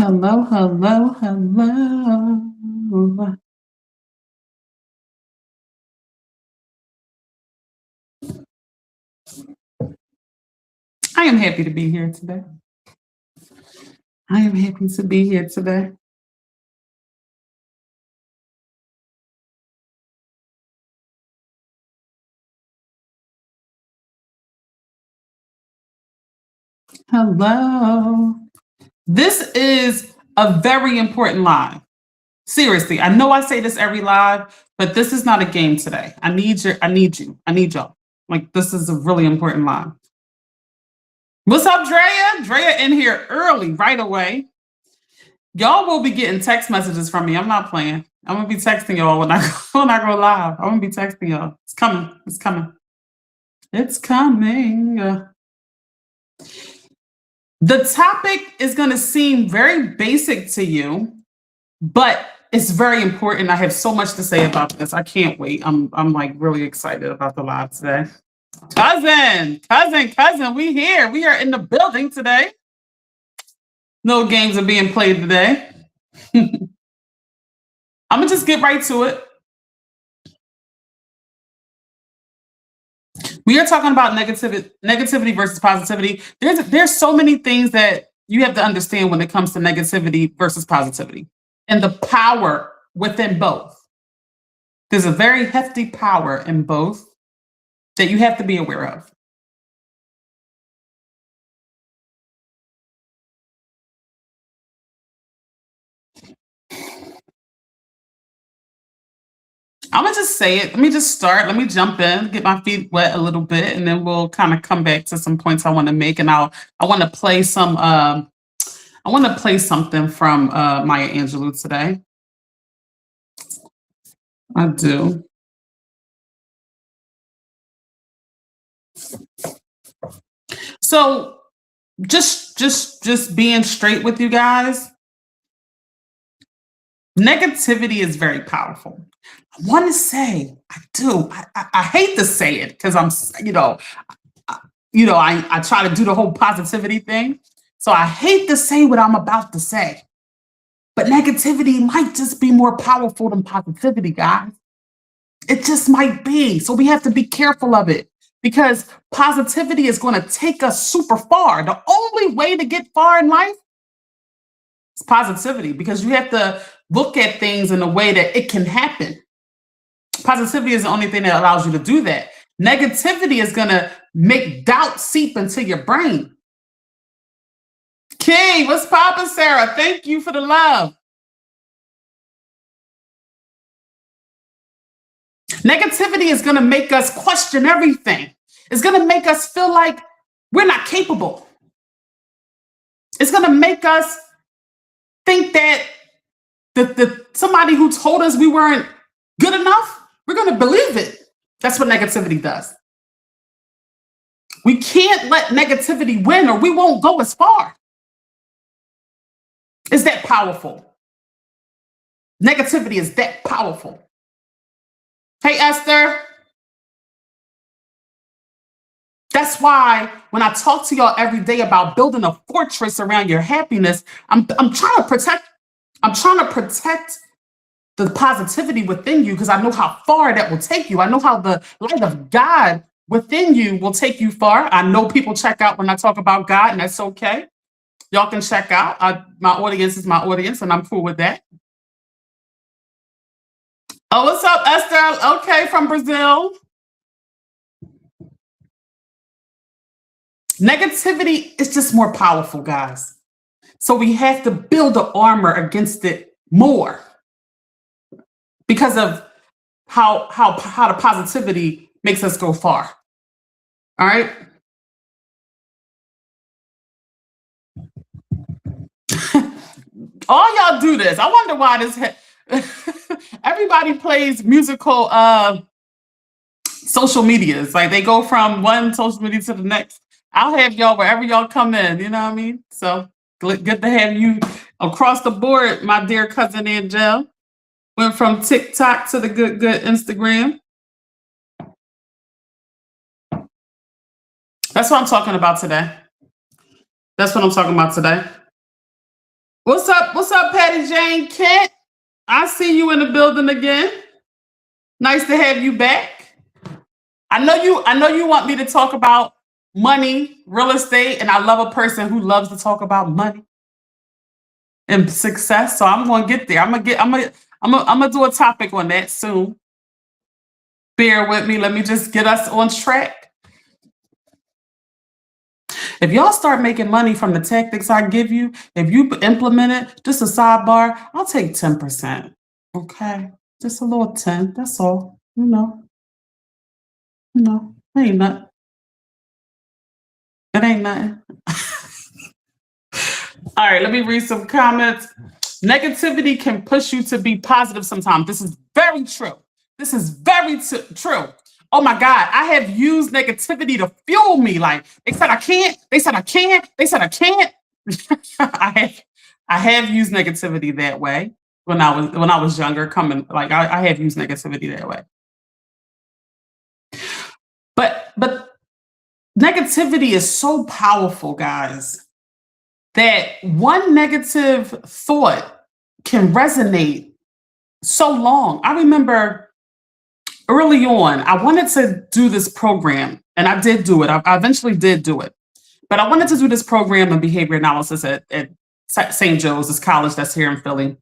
Hello, hello, hello. I am happy to be here today. I am happy to be here today. Hello. This is a very important live. Seriously, I know I say this every live, but this is not a game today. I need you. I need y'all. Like this is a really important live. What's up, Drea? Drea in here early, right away. Y'all will be getting text messages from me. I'm not playing. I'm gonna be texting y'all when I when I go live. I'm gonna be texting y'all. It's coming. It's coming. It's coming. The topic is gonna seem very basic to you, but it's very important. I have so much to say about this. I can't wait. I'm like really excited about the live today. Cousin, we here. We are in the building today. No games are being played today. I'm gonna just get right to it. We are talking about negativity versus positivity. There's so many things that you have to understand when it comes to negativity versus positivity and the power within both. There's a very hefty power in both that you have to be aware of. I'm gonna just say it. Let me just start. Let me jump in, get my feet wet a little bit, and then we'll kind of come back to some points I want to make. And I want to play some. I want to play something from Maya Angelou today. I do. So just being straight with you guys, negativity is very powerful. I want to say, I do. I hate to say it because I try to do the whole positivity thing. So I hate to say what I'm about to say, but negativity might just be more powerful than positivity, guys. It just might be. So we have to be careful of it because positivity is going to take us super far. The only way to get far in life is positivity because you have to look at things in a way that it can happen. Positivity is the only thing that allows you to do that. Negativity is going to make doubt seep into your brain. King, what's poppin', Sarah? Thank you for the love. Negativity is going to make us question everything. It's going to make us feel like we're not capable. It's going to make us think that somebody who told us we weren't good enough, we're going to believe it. That's what negativity does. We can't let negativity win or we won't go as far. It's that powerful. Negativity is that powerful. Hey, Esther. That's why when I talk to y'all every day about building a fortress around your happiness, I'm trying to protect the positivity within you because I know how far that will take you. I know how the light of God within you will take you far. I know people check out when I talk about God, and that's okay. Y'all can check out. My audience is my audience, and I'm cool with that. Oh, what's up, Esther? Okay, from Brazil. Negativity is just more powerful, guys. So we have to build the armor against it more because of how the positivity makes us go far. All right. All y'all do this. I wonder why everybody plays musical social medias. Like they go from one social media to the next. I'll have y'all wherever y'all come in, you know what I mean? So good to have you across the board, my dear cousin Angel. Went from TikTok to the good Instagram. That's what I'm talking about today. That's what I'm talking about today. What's up? What's up, Patty Jane Kent? I see you in the building again. Nice to have you back. I know you want me to talk about money, real estate, and I love a person who loves to talk about money and success. So I'm gonna get there. I'm gonna do a topic on that soon. Bear with me. Let me just get us on track. If y'all start making money from the tactics I give you, if you implement it, just a sidebar, I'll take 10%. Okay. Just a little 10. That's all. It ain't nothing. It ain't nothing. All right, let me read some comments. Negativity can push you to be positive sometimes. This is very true. This is very true. Oh my God, I have used negativity to fuel me. Like they said I can't, they said I can't, they said I can't. I have used negativity that way when I was younger, coming like I have used negativity that way. But negativity is so powerful, guys, that one negative thought can resonate so long. I remember early on, I wanted to do this program, and I did do it. I eventually did do it. But I wanted to do this program in behavior analysis at St. Joe's, this college that's here in Philly.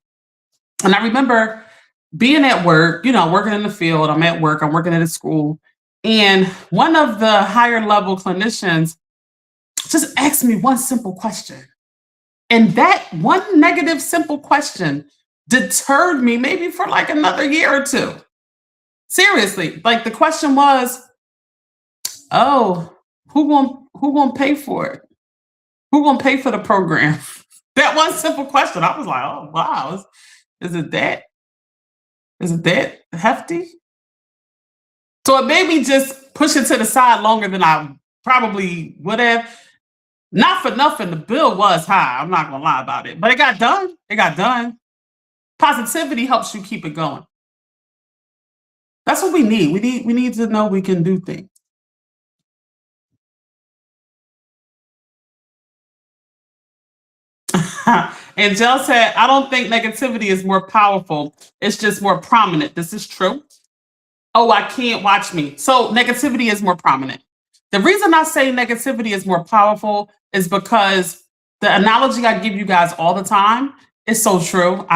And I remember being at work, working in the field, I'm at work, I'm working at a school. And one of the higher level clinicians just asked me one simple question. And that one negative, simple question deterred me maybe for like another year or two. Seriously, like the question was, oh, who gonna pay for it? Who gonna pay for the program? That one simple question. I was like, oh wow, is it that? Is it that hefty? So it made me just push it to the side longer than I probably would have. Not for nothing, the bill was high. I'm not gonna lie about it, but it got done. It got done. Positivity helps you keep it going. That's what we need. We need to know we can do things. And Jill said, I don't think negativity is more powerful. It's just more prominent. This is true. Oh, I can't watch me. So negativity is more prominent. The reason I say negativity is more powerful is because the analogy I give you guys all the time is so true.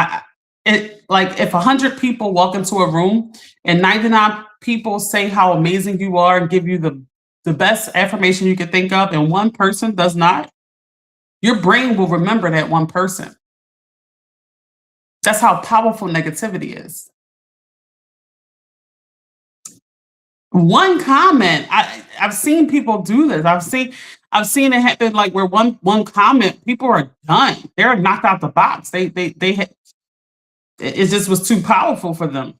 It like if 100 people walk into a room and 99 people say how amazing you are and give you the best affirmation you can think of, and one person does not, your brain will remember that one person. That's how powerful negativity is. One comment, I've seen people do this. I've seen it happen like where one comment, people are done. They're knocked out the box. It just was too powerful for them.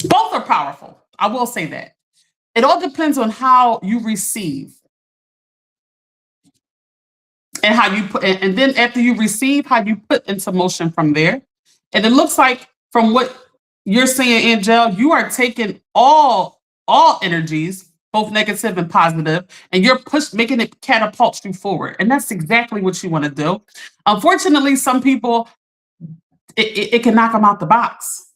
Both are powerful. I will say that. It all depends on how you receive and how you put, and then after you receive, how you put into motion from there. And it looks like from what you're saying, Angel, you are taking all energies, both negative and positive, and you're making it catapult you forward. And that's exactly what you want to do. Unfortunately, some people it can knock them out the box.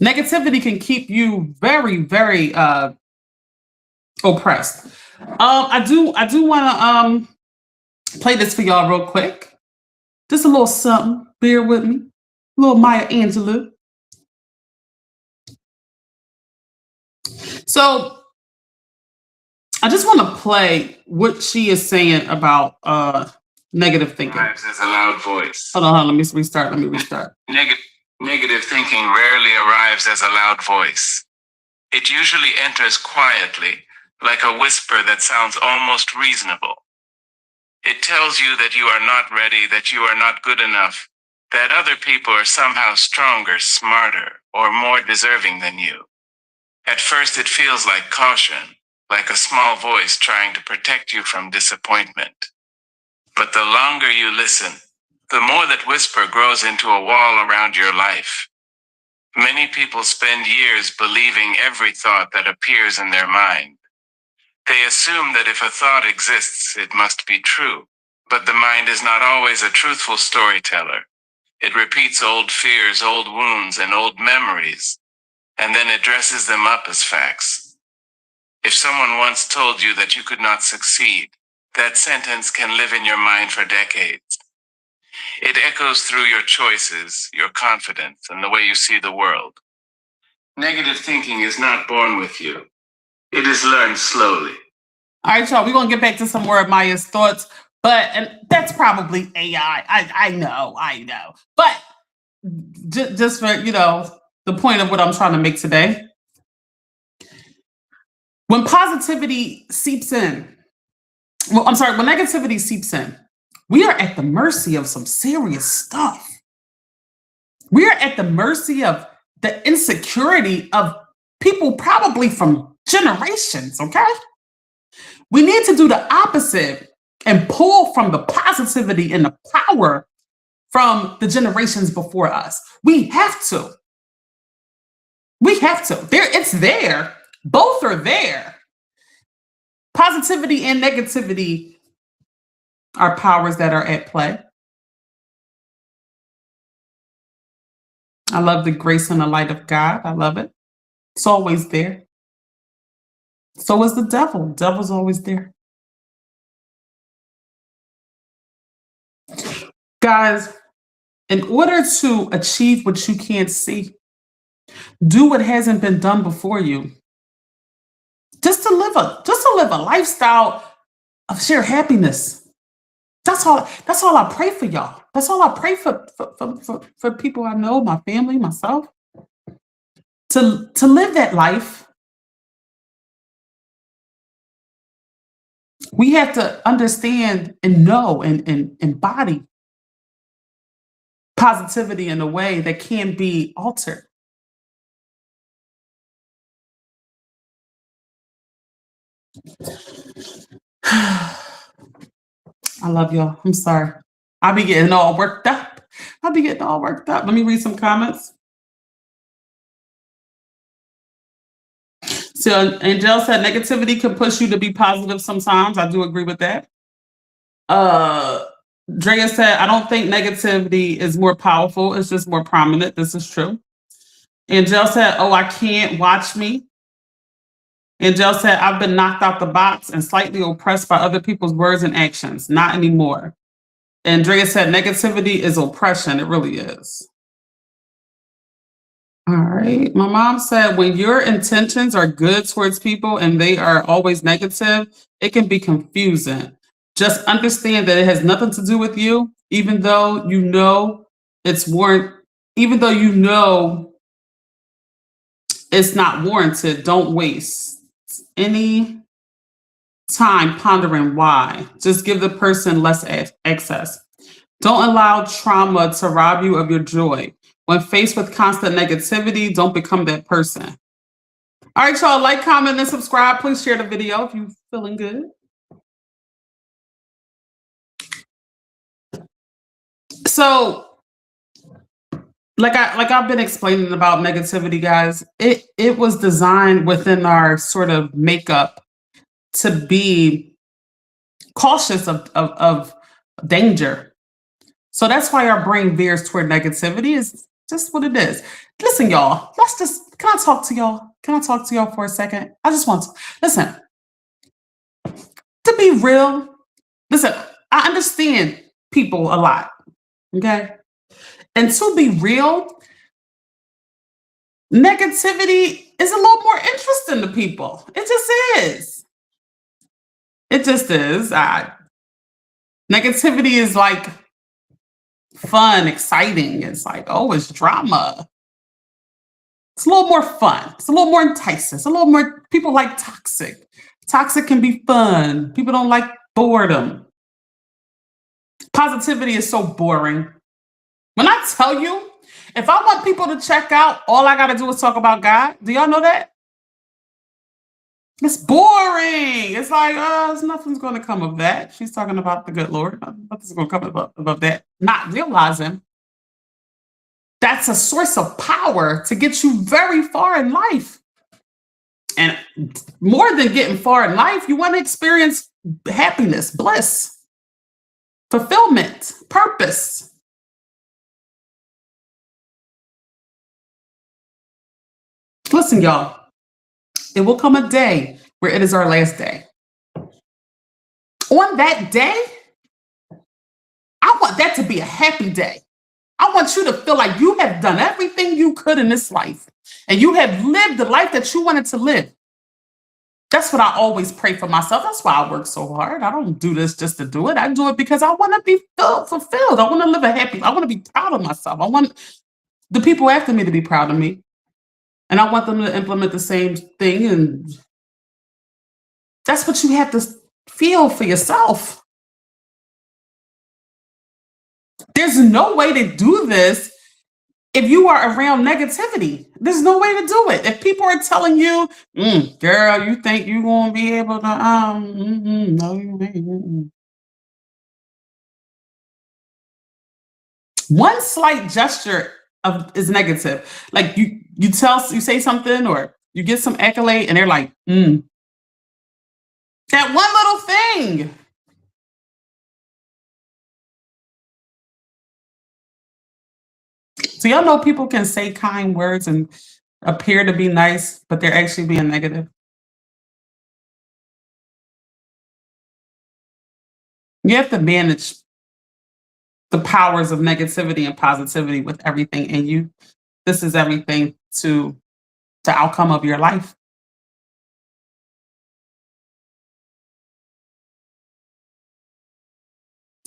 Negativity can keep you very, very oppressed. I do want to play this for y'all real quick. Just a little something. Bear with me. A little Maya Angelou. So I just want to play what she is saying about negative thinking. Arrives as a loud voice. Hold on, let me restart. Negative thinking rarely arrives as a loud voice. It usually enters quietly, like a whisper that sounds almost reasonable. It tells you that you are not ready, that you are not good enough, that other people are somehow stronger, smarter, or more deserving than you. At first, it feels like caution, like a small voice trying to protect you from disappointment. But the longer you listen, the more that whisper grows into a wall around your life. Many people spend years believing every thought that appears in their mind. They assume that if a thought exists, it must be true. But the mind is not always a truthful storyteller. It repeats old fears, old wounds, and old memories, and then it dresses them up as facts. If someone once told you that you could not succeed, that sentence can live in your mind for decades. It echoes through your choices, your confidence, and the way you see the world. Negative thinking is not born with you. It is learned slowly. All right, y'all, we're going to get back to some more of Maya's thoughts, and that's probably AI. I know. But just for, the point of what I'm trying to make today, when positivity seeps in, when negativity seeps in, we are at the mercy of some serious stuff. We are at the mercy of the insecurity of people probably from generations, okay? We need to do the opposite and pull from the positivity and the power from the generations before us. We have to. It's there. Both are there. Positivity and negativity are powers that are at play. I love the grace and the light of God. I love it. It's always there. So is the devil. Devil's always there. Guys, in order to achieve what you can't see, do what hasn't been done before you. Just to live a lifestyle of sheer happiness. That's all I pray for y'all. That's all I pray for people I know, my family, myself. To live that life. We have to understand and know and embody positivity in a way that can be altered. I love y'all. I'm sorry. I'll be getting all worked up. Let me read some comments. So Angel said negativity can push you to be positive sometimes. I do agree with that. Drea said, I don't think negativity is more powerful. It's just more prominent. This is true. Angel said, oh, I can't watch me. Angel said, I've been knocked out the box and slightly oppressed by other people's words and actions. Not anymore. Andrea said, negativity is oppression. It really is. All right. My mom said, when your intentions are good towards people and they are always negative, it can be confusing. Just understand that it has nothing to do with you, even though you know it's not warranted. Don't waste any time pondering why. Just give the person less access. Don't allow trauma to rob you of your joy. When faced with constant negativity, don't become that person. All right, y'all, like, comment, and subscribe. Please share the video if you're feeling good. So, like I've been explaining about negativity, guys, it was designed within our sort of makeup to be cautious of danger. So that's why our brain veers toward negativity. Is just what it is. Listen, y'all, can I talk to y'all? Can I talk to y'all for a second? I just want to, listen, to be real, listen, I understand people a lot, okay? And to be real, negativity is a little more interesting to people. It just is. It just is. Negativity is like fun, exciting. It's like, oh, it's drama. It's a little more fun. It's a little more enticing. It's a little more, people like toxic. Toxic can be fun. People don't like boredom. Positivity is so boring. When I tell you, if I want people to check out, all I got to do is talk about God. Do y'all know that? It's boring. It's like, nothing's going to come of that. She's talking about the good Lord. Nothing's going to come above that. Not realizing that's a source of power to get you very far in life. And more than getting far in life, you want to experience happiness, bliss, fulfillment, purpose. Listen, y'all, it will come a day where it is our last day. On that day, I want that to be a happy day. I want you to feel like you have done everything you could in this life and you have lived the life that you wanted to live. That's what I always pray for myself. That's why I work so hard. I don't do this just to do it. I do it because I want to be fulfilled. I want to live a happy, I want to be proud of myself. I want the people after me to be proud of me. And I want them to implement the same thing. And that's what you have to feel for yourself. There's no way to do this if you are around negativity. There's no way to do it. If people are telling you, girl, you think you're going to be able to, no, you ain't. One slight gesture is negative. Like you say something or you get some accolade and they're like, that one little thing. So y'all know people can say kind words and appear to be nice, but they're actually being negative. You have to manage the powers of negativity and positivity with everything in you. This is everything to the outcome of your life.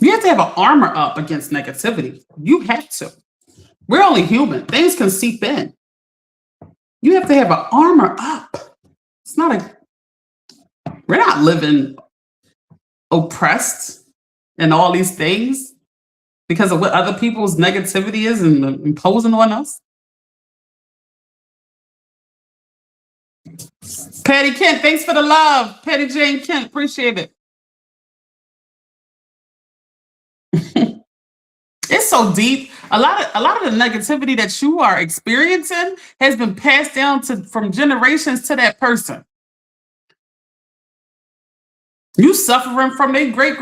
You have to have an armor up against negativity. You have to. We're only human. Things can seep in. You have to have an armor up. It's not we're not living oppressed and all these things because of what other people's negativity is and imposing on us. Patty Kent, thanks for the love. Patty Jane Kent, appreciate it. It's so deep. A lot of the negativity that you are experiencing has been passed down from generations to that person. You suffering from their great.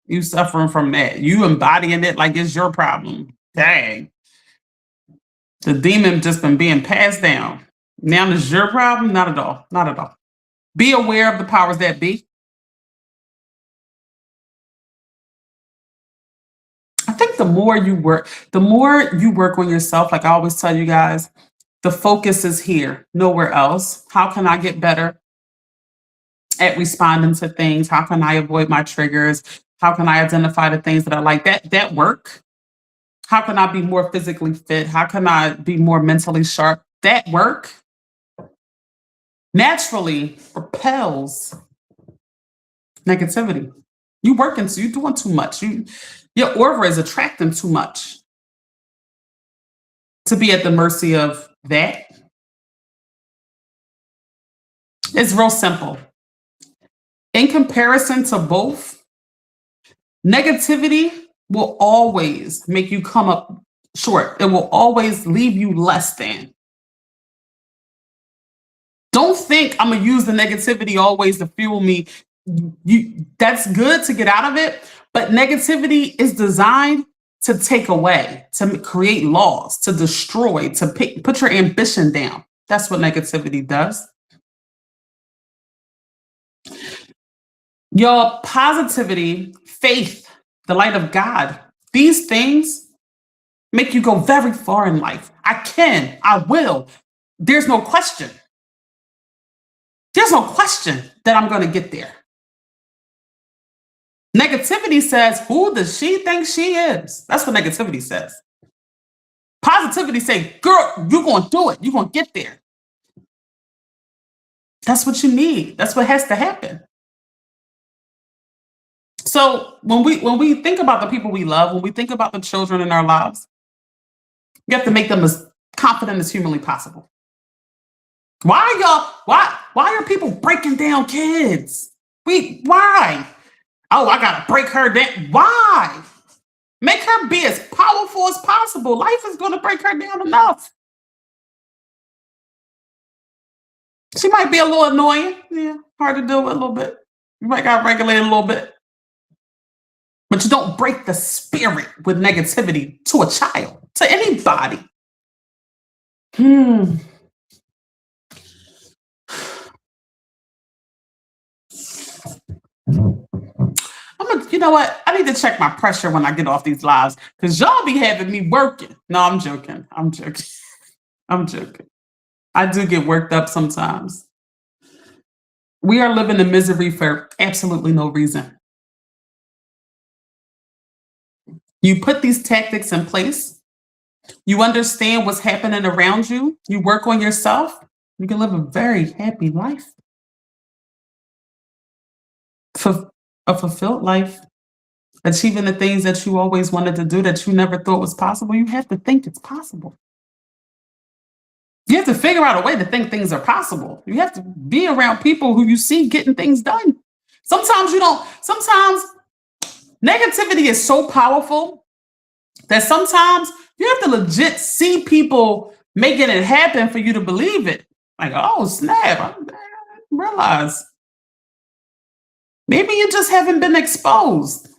You suffering from that. You embodying it like it's your problem. Dang. The demon just been being passed down. Now it's your problem? Not at all. Not at all. Be aware of the powers that be. I think the more you work on yourself, like I always tell you guys, the focus is here, nowhere else. How can I get better at responding to things? How can I avoid my triggers? How can I identify the things that I like? That work. How can I be more physically fit? How can I be more mentally sharp? That work naturally repels negativity. You're doing too much. Your aura is attracting too much to be at the mercy of that. It's real simple. In comparison to both, negativity will always make you come up short. It will always leave you less than. Don't think I'm going to use the negativity always to fuel me. That's good to get out of it, but negativity is designed to take away, to create laws, to destroy, to put your ambition down. That's what negativity does. Your positivity, faith, the light of God, these things make you go very far in life. I will. There's no question. There's no question that I'm going to get there. Negativity says, who does she think she is? That's what negativity says. Positivity say, girl, you're going to do it. You're going to get there. That's what you need. That's what has to happen. So when we think about the people we love, when we think about the children in our lives, you have to make them as confident as humanly possible. Why are people breaking down kids? Why? Oh, I gotta break her down. Why? Make her be as powerful as possible. Life is gonna break her down enough. She might be a little annoying. Yeah, hard to deal with a little bit. You might got to regulate a little bit. But you don't break the spirit with negativity to a child, to anybody. Hmm. You know what? I need to check my pressure when I get off these lives because y'all be having me working. No, I'm joking. I'm joking. I'm joking. I do get worked up sometimes. We are living in misery for absolutely no reason. You put these tactics in place, you understand what's happening around you, you work on yourself, you can live a very happy life. A fulfilled life, achieving the things that you always wanted to do that you never thought was possible. You have to think it's possible. You have to figure out a way to think things are possible. You have to be around people who you see getting things done. Sometimes you don't, sometimes negativity is so powerful that sometimes you have to legit see people making it happen for you to believe it. Like, oh, snap, I didn't realize. Maybe you just haven't been exposed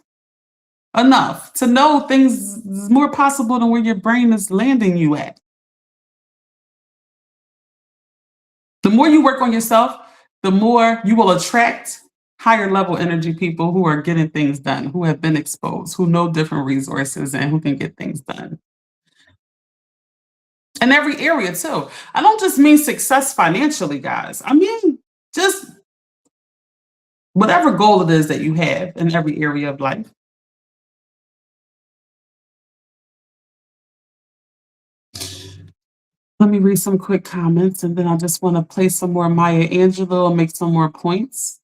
enough to know things is more possible than where your brain is landing you at. The more you work on yourself, the more you will attract higher level energy people who are getting things done, who have been exposed, who know different resources and who can get things done. In every area too. I don't just mean success financially, guys. I mean, just whatever goal it is that you have in every area of life. Let me read some quick comments and then I just want to play some more Maya Angelou and make some more points.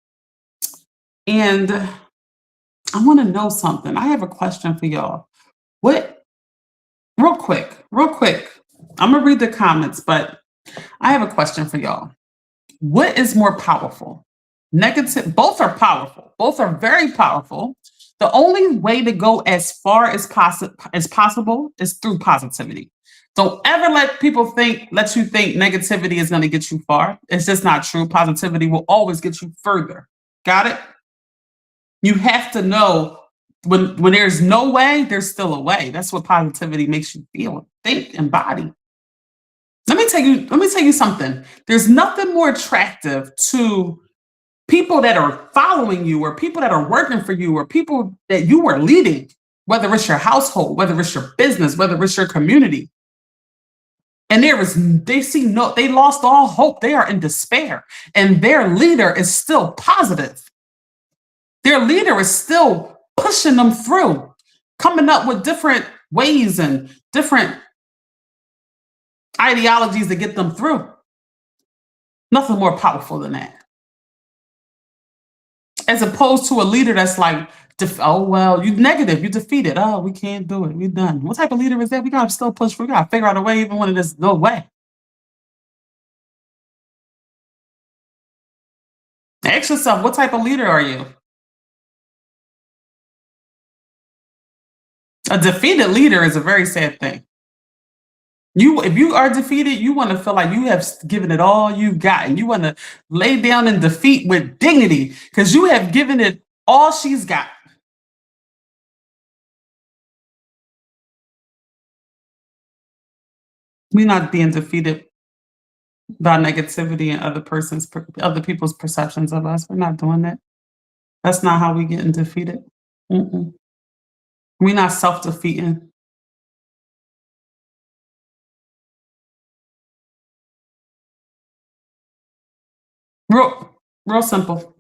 And I want to know something. I have a question for y'all. Real quick. I'm going to read the comments, but I have a question for y'all. What is more powerful? Negative, both are powerful. Both are very powerful. The only way to go as far as possible is through positivity. Don't ever let you think negativity is going to get you far. It's just not true. Positivity will always get you further. Got it? You have to know when there's no way, there's still a way. That's what positivity makes you feel, think, and body. Let me tell you something. There's nothing more attractive to people that are following you or people that are working for you or people that you are leading, whether it's your household, whether it's your business, whether it's your community. And they lost all hope. They are in despair. And their leader is still positive. Their leader is still pushing them through, coming up with different ways and different ideologies to get them through. Nothing more powerful than that. As opposed to a leader that's like, oh, well, you're negative, you're defeated. Oh, we can't do it. We're done. What type of leader is that? We got to still push. We got to figure out a way, even when there's no way. Ask yourself, what type of leader are you? A defeated leader is a very sad thing. If you are defeated, you want to feel like you have given it all you got, and you want to lay down in defeat with dignity because you have given it all she's got. We're not being defeated by negativity and other people's perceptions of us. We're not doing that. That's not how we getting defeated. Mm-mm. We're not self-defeating. Real simple.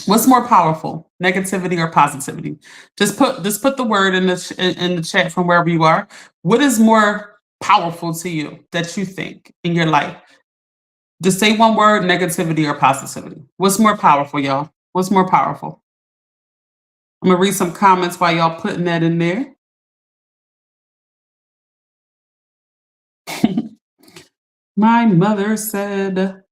What's more powerful, negativity or positivity? Just put the word in the chat from wherever you are. What is more powerful to you that you think in your life? Just say one word, negativity or positivity. What's more powerful, y'all? What's more powerful? I'm gonna read some comments while y'all putting that in there. My mother said,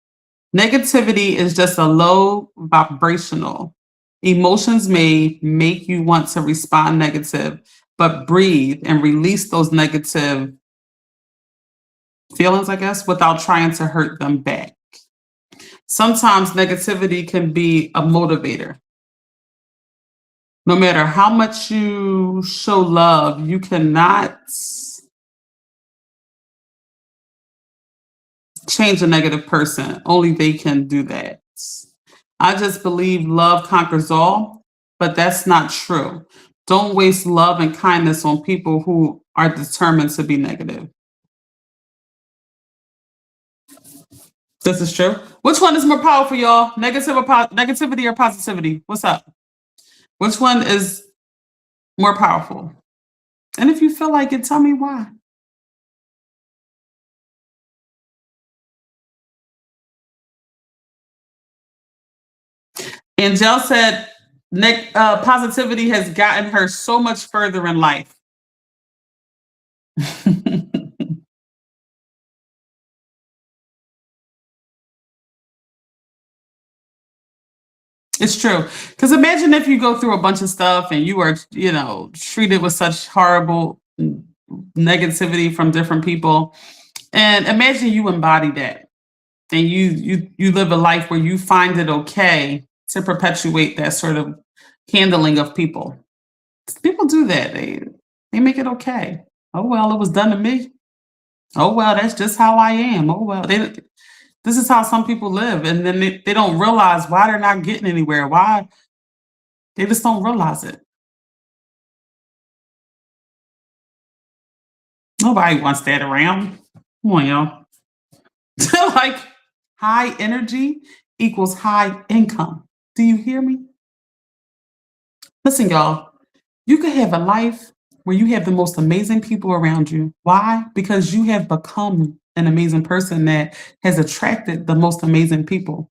negativity is just a low vibrational. Emotions may make you want to respond negative, but breathe and release those negative feelings, I guess, without trying to hurt them back. Sometimes negativity can be a motivator. No matter how much you show love, you cannot change a negative person. Only they can do that. I just believe love conquers all, but that's not true. Don't waste love and kindness on people who are determined to be negative. This is true. Which one is more powerful, y'all? Negativity or positivity? What's up? Which one is more powerful? And if you feel like it, tell me why. Angel said positivity has gotten her so much further in life. It's true. Because imagine if you go through a bunch of stuff and you are, treated with such horrible negativity from different people. And imagine you embody that and you live a life where you find it okay to perpetuate that sort of handling of people. People do that. They make it okay. Oh well, it was done to me. Oh well, that's just how I am. Oh well, this is how some people live, and then they don't realize why they're not getting anywhere. Why they just don't realize it. Nobody wants that around. Come on, y'all. Like high energy equals high income. Do you hear me? Listen, y'all. You could have a life where you have the most amazing people around you. Why? Because you have become an amazing person that has attracted the most amazing people.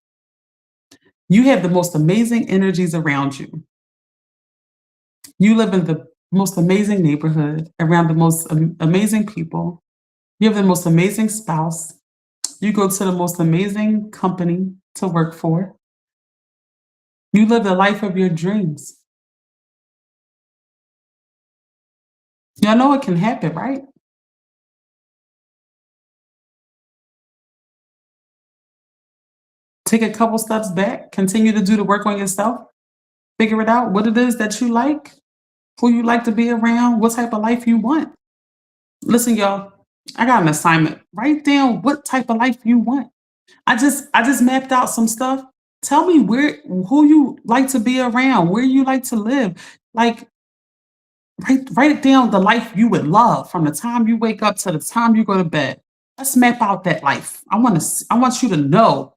You have the most amazing energies around you. You live in the most amazing neighborhood around the most amazing people. You have the most amazing spouse. You go to the most amazing company to work for. You live the life of your dreams. Y'all know it can happen, right? Take a couple steps back, continue to do the work on yourself, figure it out what it is that you like, who you like to be around, what type of life you want. Listen, y'all, I got an assignment. Write down what type of life you want. I just mapped out some stuff. Tell me who you like to be around, where you like to live. Like write it down the life you would love from the time you wake up to the time you go to bed. Let's map out that life. I want you to know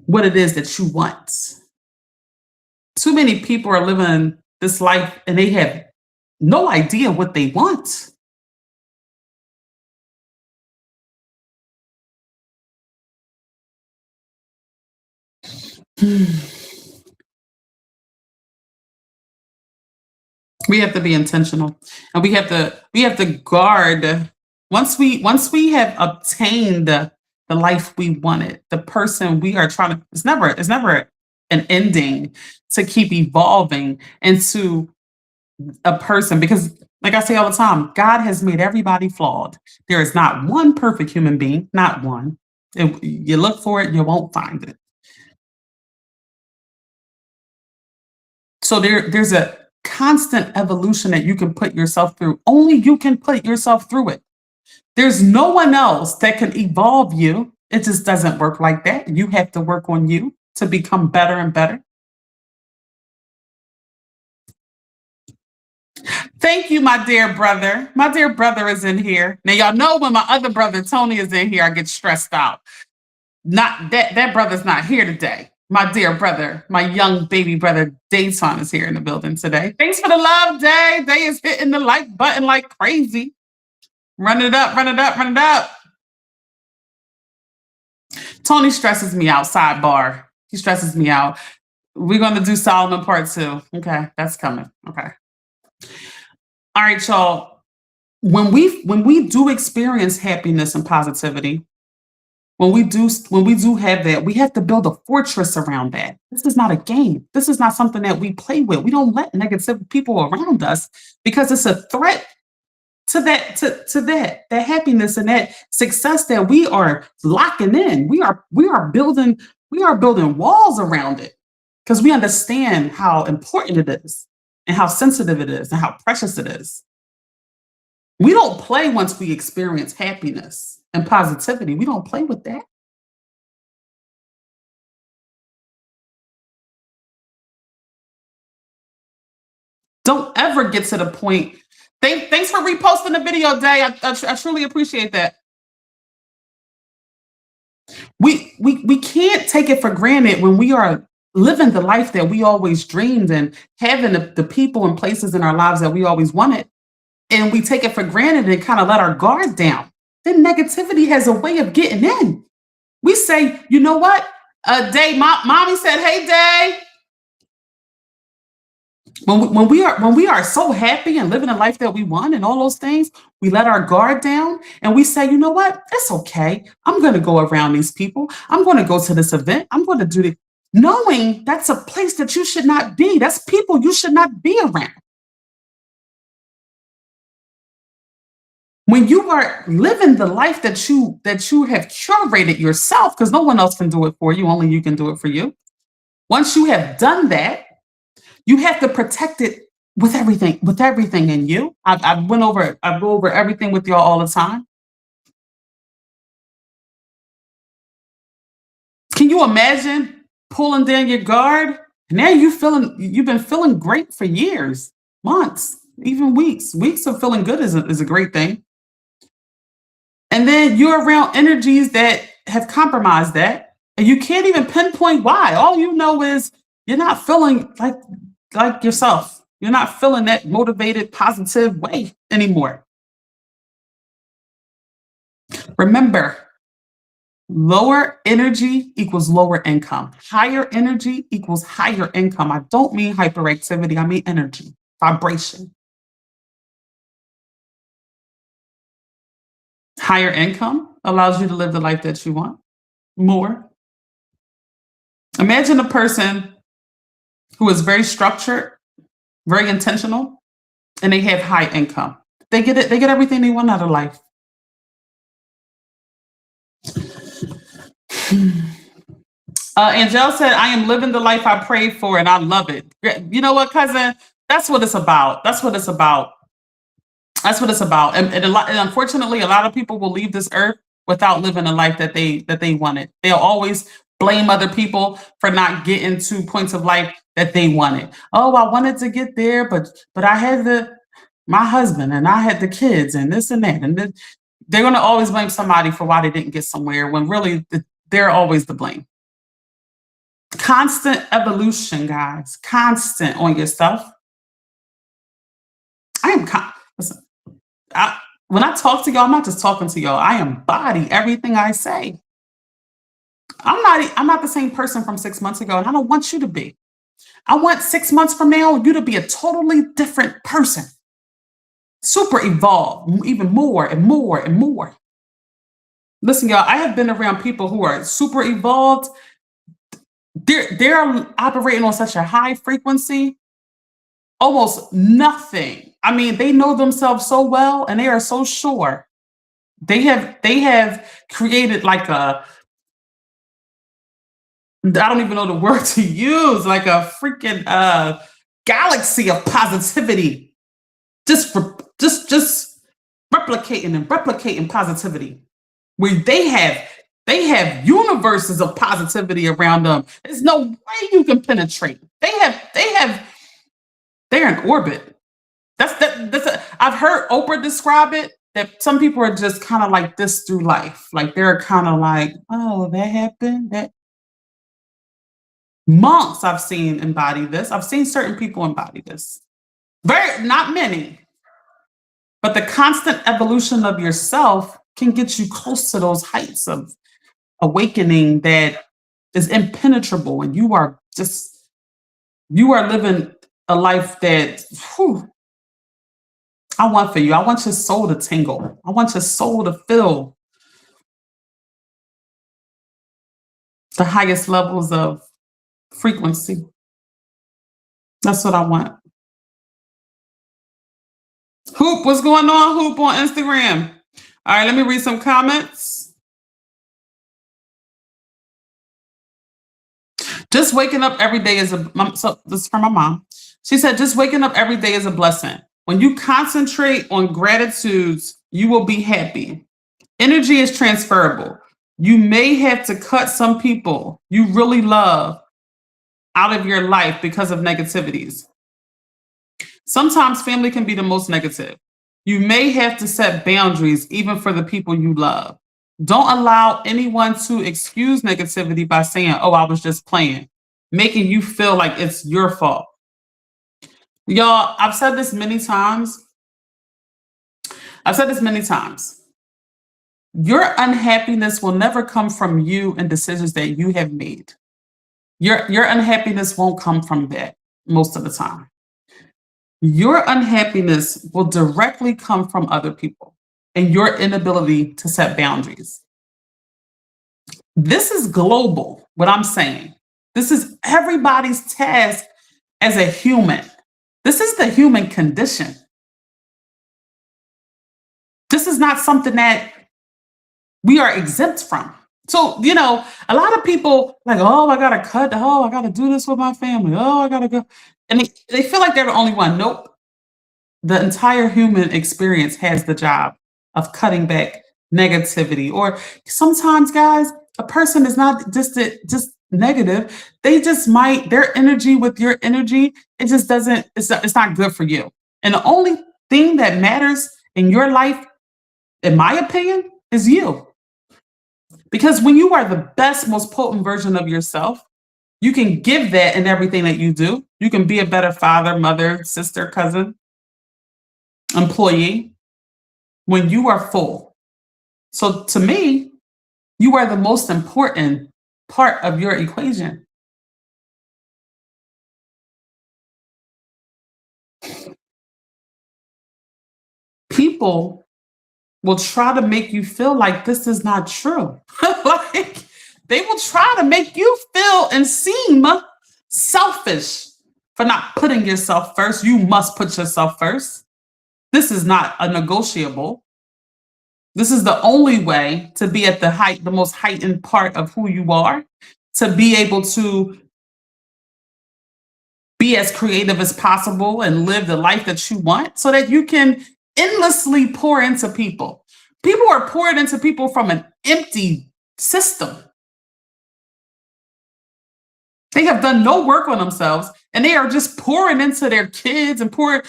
what it is that you want. Too many people are living this life and they have no idea what they want. We have to be intentional and we have to guard once we have obtained the life we wanted, the person we are trying to it's never an ending to keep evolving into a person because like I say all the time, God has made everybody flawed. There is not one perfect human being, not one. If you look for it, you won't find it. So there's a constant evolution that you can put yourself through. Only you can put yourself through it. There's no one else that can evolve you. It just doesn't work like that. You have to work on you to become better and better. Thank you, my dear brother. My dear brother is in here. Now, y'all know when my other brother Tony is in here, I get stressed out. Not that brother's not here today. My dear brother, my young baby brother Dayton is here in the building today. Thanks for the love, Day. Day is hitting the like button like crazy. Run it up, run it up, run it up. Tony stresses me out, sidebar. He stresses me out. We're going to do Solomon part 2. Okay, that's coming. Okay. All right, y'all. When we do experience happiness and positivity, when we do have that, we have to build a fortress around that. This is not a game. This is not something that we play with. We don't let negative people around us because it's a threat to that happiness and that success that we are locking in. We are building walls around it because we understand how important it is and how sensitive it is and how precious it is. We don't play once we experience happiness and positivity. We don't play with that. Don't ever get to the point. Thanks for reposting the video, Day. I truly appreciate that. We can't take it for granted when we are living the life that we always dreamed and having the people and places in our lives that we always wanted, and we take it for granted and kind of let our guard down. Then negativity has a way of getting in. We say, you know what? Day, mommy said, "Hey, Day." When we are so happy and living the life that we want and all those things, we let our guard down and we say, you know what? It's okay. I'm going to go around these people. I'm going to go to this event. I'm going to do it, knowing that's a place that you should not be. That's people you should not be around. When you are living the life that you have curated yourself, because no one else can do it for you, only you can do it for you. Once you have done that, you have to protect it with everything in you. I go over everything with y'all all the time. Can you imagine pulling down your guard? Now you've been feeling great for years, months, even weeks. Weeks of feeling good is a great thing. And then you're around energies that have compromised that, and you can't even pinpoint why. All you know is you're not feeling like yourself. You're not feeling that motivated, positive way anymore. Remember, lower energy equals lower income. Higher energy equals higher income. I don't mean hyperactivity, I mean energy, vibration. Higher income allows you to live the life that you want more. Imagine a person who is very structured, very intentional, and they have high income. They get it. They get everything they want out of life. Angel said, "I am living the life I prayed for, and I love it." You know what, cousin? That's what it's about. That's what it's about. That's what it's about. And unfortunately, a lot of people will leave this earth without living the life that they wanted. They'll always blame other people for not getting to points of life that they wanted. Oh, I wanted to get there, but I had my husband and I had the kids and this and that. And they're going to always blame somebody for why they didn't get somewhere when really they're always the blame. Constant evolution, guys. Constant on your stuff. Listen, when I talk to y'all, I'm not just talking to y'all. I embody everything I say. I'm not the same person from 6 months ago, and I don't want you to be. I want 6 months from now you to be a totally different person. Super evolved, even more and more and more. Listen, y'all, I have been around people who are super evolved. They're operating on such a high frequency, almost nothing. I mean, they know themselves so well and they are so sure. They have created like I don't even know the word to use, like a freaking galaxy of positivity. Just replicating and replicating positivity. Where they have universes of positivity around them. There's no way you can penetrate. They're in orbit. I've heard Oprah describe it that some people are just kind of like this through life. Like they're kind of like, oh, that happened. That monks I've seen embody this. I've seen certain people embody this. Not many, but the constant evolution of yourself can get you close to those heights of awakening that is impenetrable, and you are living a life that I want for you. I want your soul to tingle. I want your soul to feel the highest levels of frequency. That's what I want. Hoop, what's going on, Hoop, on Instagram? All right, let me read some comments. Just waking up every day is so this is from my mom. She said, just waking up every day is a blessing. When you concentrate on gratitudes, you will be happy. Energy is transferable. You may have to cut some people you really love out of your life because of negativities. Sometimes family can be the most negative. You may have to set boundaries even for the people you love. Don't allow anyone to excuse negativity by saying, oh, I was just playing, making you feel like it's your fault. Y'all, I've said this many times. Your unhappiness will never come from you and decisions that you have made. Your unhappiness won't come from that most of the time. Your unhappiness will directly come from other people and your inability to set boundaries. This is global, what I'm saying. This is everybody's task as a human. This is the human condition. This is not something that we are exempt from. So, you know, a lot of people like, oh, I gotta cut, oh, I gotta do this with my family, oh, I gotta go. And they feel like they're the only one. Nope. The entire human experience has the job of cutting back negativity. Or sometimes, guys, a person is not just negative. They just might, their energy with your energy, it just doesn't, it's not good for you. And the only thing that matters in your life, in my opinion, is you. Because when you are the best, most potent version of yourself, you can give that in everything that you do. You can be a better father, mother, sister, cousin, employee when you are full. So to me, you are the most important part of your equation. People will try to make you feel like this is not true. Like they will try to make you feel and seem selfish for not putting yourself first. You must put yourself first. This is not a negotiable. This is the only way to be at the most heightened part of who you are, to be able to be as creative as possible and live the life that you want so that you can endlessly pour into people. People are pouring into people from an empty system. They have done no work on themselves and they are just pouring into their kids and pouring.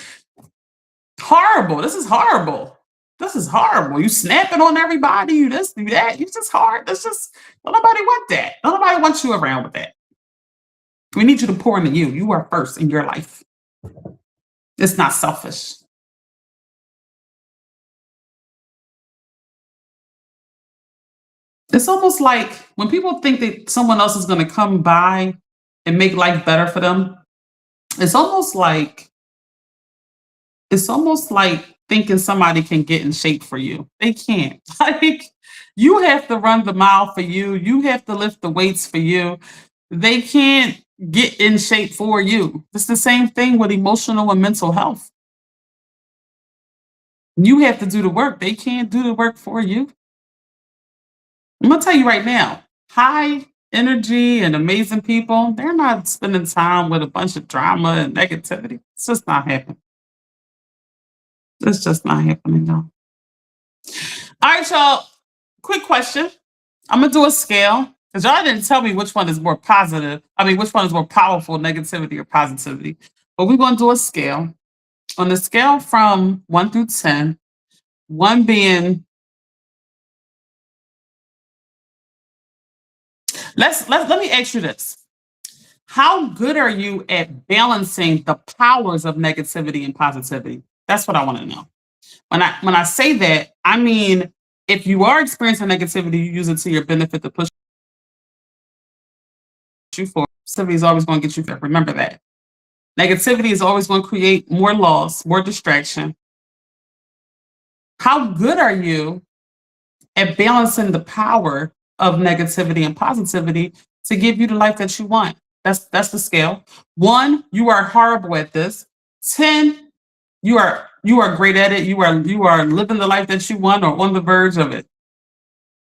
Horrible. This is horrible. This is horrible. You snapping on everybody, you this, you that. You just hard. That's just, don't nobody want that. Nobody wants you around with that. We need you to pour into you. You are first in your life. It's not selfish. It's almost like when people think that someone else is going to come by and make life better for them, it's almost like thinking somebody can get in shape for you. They can't. Like, you have to run the mile for you. You have to lift the weights for you. They can't get in shape for you. It's the same thing with emotional and mental health. You have to do the work. They can't do the work for you. I'm going to tell you right now, high energy and amazing people, they're not spending time with a bunch of drama and negativity. It's just not happening. It's just not happening, no. All right, y'all. Quick question. I'm going to do a scale because y'all didn't tell me which one is more positive. Which one is more powerful, negativity or positivity. But we're going to do a scale. On the scale from 1 through 10, 1 being, let me ask you this. How good are you at balancing the powers of negativity and positivity? That's what I want to know. When I say that, I mean, if you are experiencing negativity, you use it to your benefit to push you forward. Positivity is always going to get you there. Remember that. Negativity is always going to create more loss, more distraction. How good are you at balancing the power of negativity and positivity to give you the life that you want? That's the scale. 1, you are horrible at this. 10, you are great at it. You are living the life that you want or on the verge of it.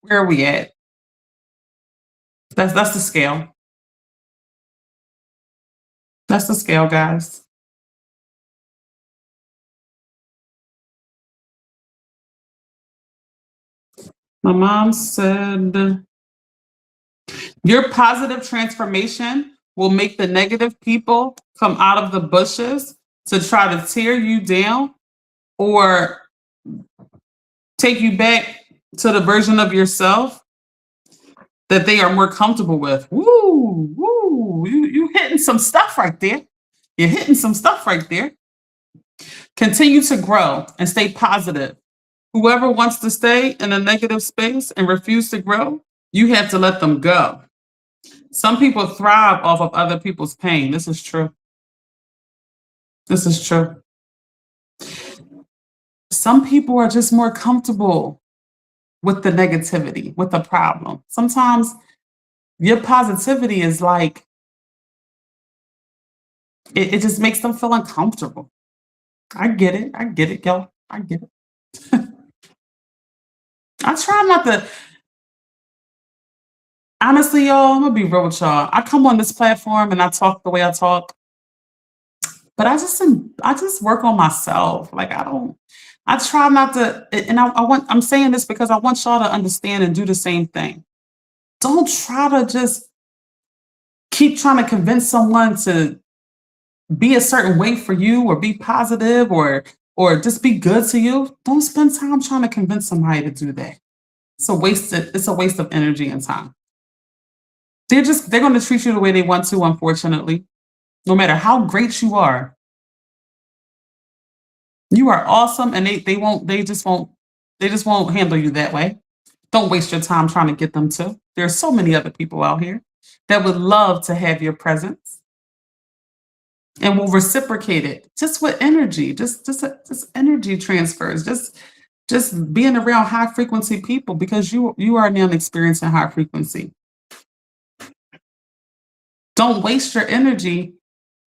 Where are we at? That's the scale. That's the scale, guys. My mom said, your positive transformation will make the negative people come out of the bushes to try to tear you down or take you back to the version of yourself that they are more comfortable with. Woo, woo, you hitting some stuff right there. You're hitting some stuff right there. Continue to grow and stay positive. Whoever wants to stay in a negative space and refuse to grow, you have to let them go. Some people thrive off of other people's pain. This is true. This is true. Some people are just more comfortable with the negativity, with the problem. Sometimes your positivity is like, it just makes them feel uncomfortable. I get it, y'all. I get it. I try not to, honestly, y'all, I'm gonna be real with y'all. I come on this platform and I talk the way I talk, but I just work on myself. Like I try not to, and I'm saying this because I want y'all to understand and do the same thing. Don't try to just keep trying to convince someone to be a certain way for you or be positive or just be good to you. Don't spend time trying to convince somebody to do that. It's a waste of energy and time. They're going to treat you the way they want to, unfortunately. No matter how great you are awesome, and they just won't handle you that way. Don't waste your time trying to get them to. There are so many other people out here that would love to have your presence and will reciprocate it just with energy, just energy transfers, just being around high frequency people because you are now experiencing high frequency. Don't waste your energy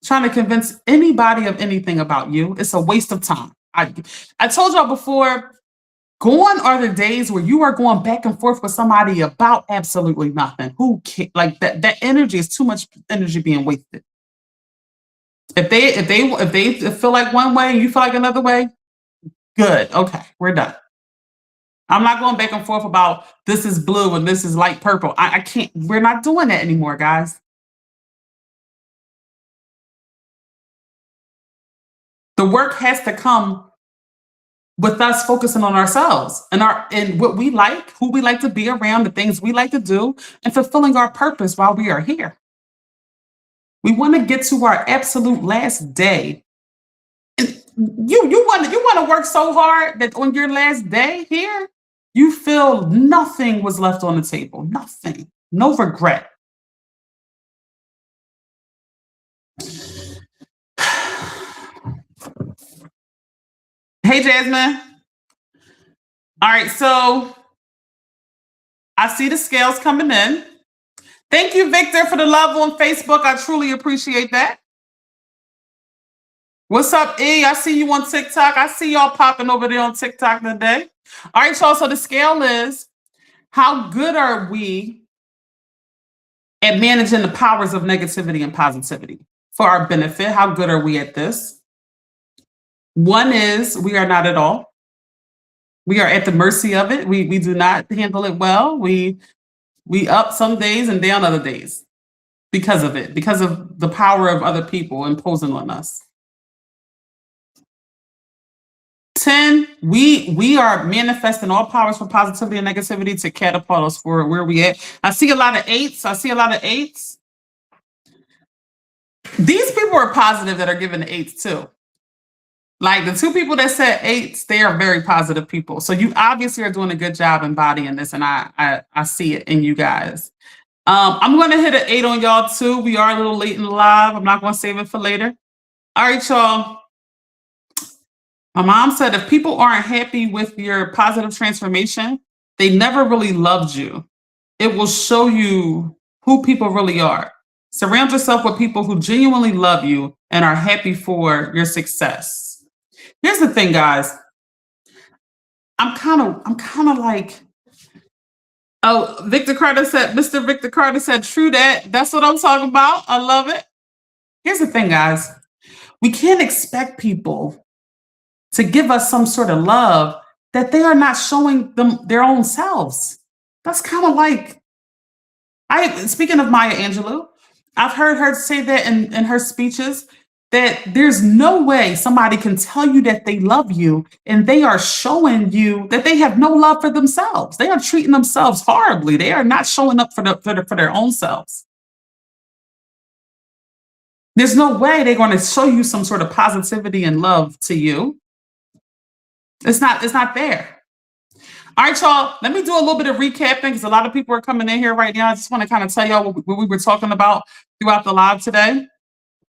trying to convince anybody of anything about you. It's a waste of time. I told y'all before, gone are the days where you are going back and forth with somebody about absolutely nothing. Who cares? Like that energy is too much energy being wasted. If they feel like one way and you feel like another way, good. Okay, we're done. I'm not going back and forth about this is blue and this is light purple. I can't. We're not doing that anymore, guys. The work has to come with us focusing on ourselves and what we like, who we like to be around, the things we like to do, and fulfilling our purpose while we are here. We want to get to our absolute last day. And you want to work so hard that on your last day here, you feel nothing was left on the table. Nothing. No regret. Hey, Jasmine. All right, so I see the scales coming in. Thank you, Victor, for the love on Facebook. I truly appreciate that. What's up, E? I see you on TikTok. I see y'all popping over there on TikTok today. All right, y'all, so the scale is, how good are we at managing the powers of negativity and positivity for our benefit? How good are we at this? One is we are not at all. We are at the mercy of it. We do not handle it well. We up some days and down other days because of it, because of the power of other people imposing on us. 10, we are manifesting all powers for positivity and negativity to catapult us for where we at. I see a lot of 8s. These people are positive that are giving the 8s too. Like the 2 people that said 8s, they are very positive people. So you obviously are doing a good job embodying this, and I see it in you guys. I'm going to hit an 8 on y'all too. We are a little late in the live. I'm not going to save it for later. All right, y'all. My mom said if people aren't happy with your positive transformation, they never really loved you. It will show you who people really are. Surround yourself with people who genuinely love you and are happy for your success. Here's the thing, guys. I'm kind of like, oh, Mr. Victor Carter said, true that. That's what I'm talking about. I love it. Here's the thing, guys. We can't expect people to give us some sort of love that they are not showing them their own selves. That's kind of like, speaking of Maya Angelou, I've heard her say that in her speeches, that there's no way somebody can tell you that they love you and they are showing you that they have no love for themselves. They are treating themselves horribly. They are not showing up for their own selves. There's no way they're going to show you some sort of positivity and love to you. It's not there. All right, y'all, let me do a little bit of recapping because a lot of people are coming in here right now. I just want to kind of tell y'all what we were talking about throughout the live today.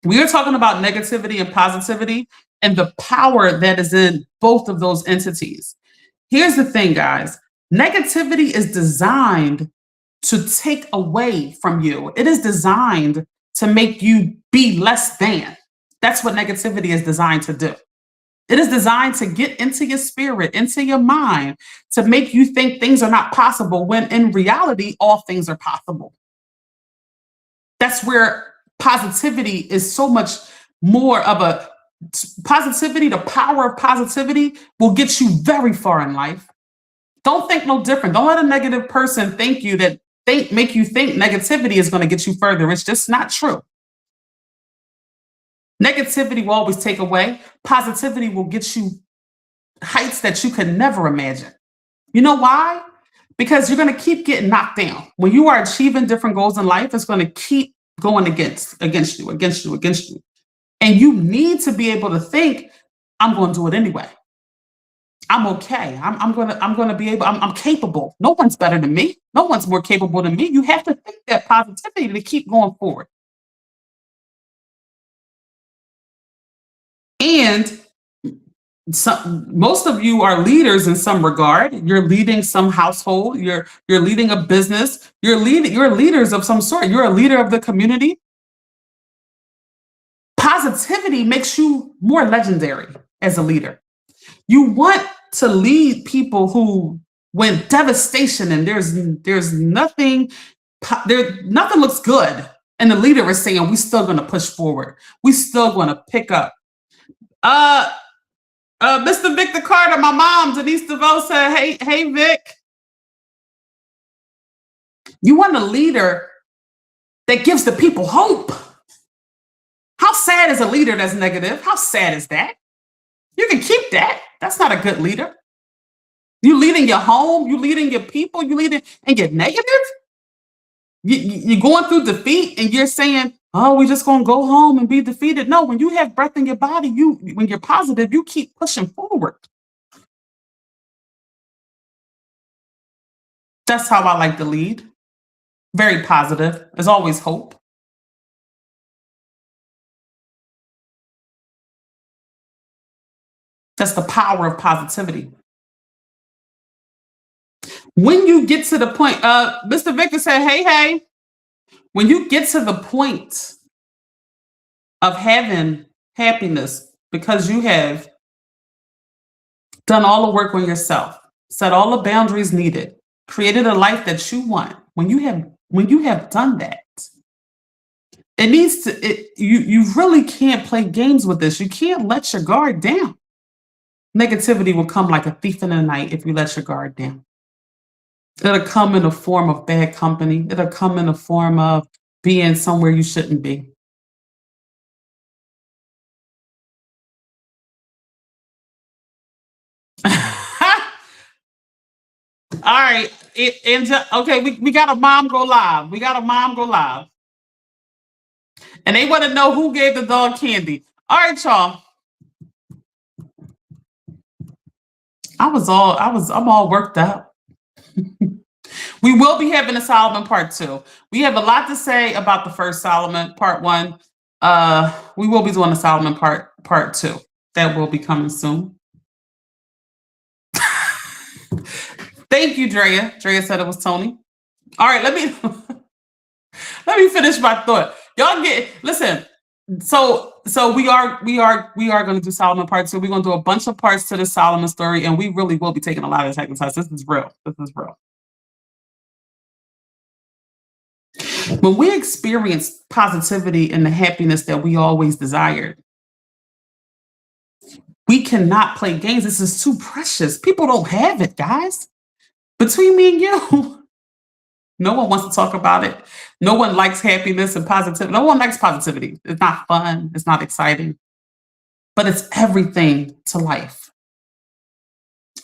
We are talking about negativity and positivity and the power that is in both of those entities. Here's the thing, guys. Negativity is designed to take away from you. It is designed to make you be less than. That's what negativity is designed to do. It is designed to get into your spirit, into your mind, to make you think things are not possible when in reality, all things are possible. That's where positivity is so much more of a positivity. The power of positivity will get you very far in life. Don't think no different. Don't let a negative person make you think negativity is going to get you further. It's just not true. Negativity will always take away. Positivity will get you heights that you could never imagine. You know why? Because you're going to keep getting knocked down. When you are achieving different goals in life, it's going to keep going against you. And you need to be able to think, I'm going to do it anyway. I'm okay. I'm going to be able, I'm capable. No one's better than me. No one's more capable than me. You have to think that positivity to keep going forward. And most of you are leaders in some regard. You're leading some household. You're leading a business. You're leaders of some sort. You're a leader of the community. Positivity makes you more legendary as a leader. You want to lead people who, when devastation and there's nothing looks good, and the leader is saying, we're still going to push forward. We're still going to pick up. Mr. Victor Carter, my mom, Denise DeVoe said, hey, Vic. You want a leader that gives the people hope. How sad is a leader that's negative? How sad is that? You can keep that. That's not a good leader. You leading your home, you leading your people, you leading, and you're negative? You're going through defeat and you're saying, oh, we're just going to go home and be defeated. No, when you have breath in your body, when you're positive, you keep pushing forward. That's how I like to lead. Very positive. There's always hope. That's the power of positivity. When you get to the point, Mr. Victor said, hey, when you get to the point of having happiness because you have done all the work on yourself, set all the boundaries needed, created a life that you want, when you have done that, you really can't play games with this. You can't let your guard down. Negativity will come like a thief in the night if you let your guard down. It'll come in the form of bad company. It'll come in the form of being somewhere you shouldn't be. All right. Okay, we got a mom go live. And they want to know who gave the dog candy. All right, y'all. I'm all worked up. We will be having a Solomon part 2. We have a lot to say about the first Solomon part 1. We will be doing a Solomon part 2. That will be coming soon. Thank you, Drea. Drea said it was Tony. All right, let me finish my thought. Y'all listen. So So we are going to do Solomon part two. We're going to do a bunch of parts to the Solomon story, and we really will be taking a lot of exercise. This is real. This is real. When we experience positivity and the happiness that we always desired, we cannot play games. This is too precious. People don't have it, guys. Between me and you, no one wants to talk about it. No one likes happiness and positivity. No one likes positivity. It's not fun. It's not exciting, but it's everything to life.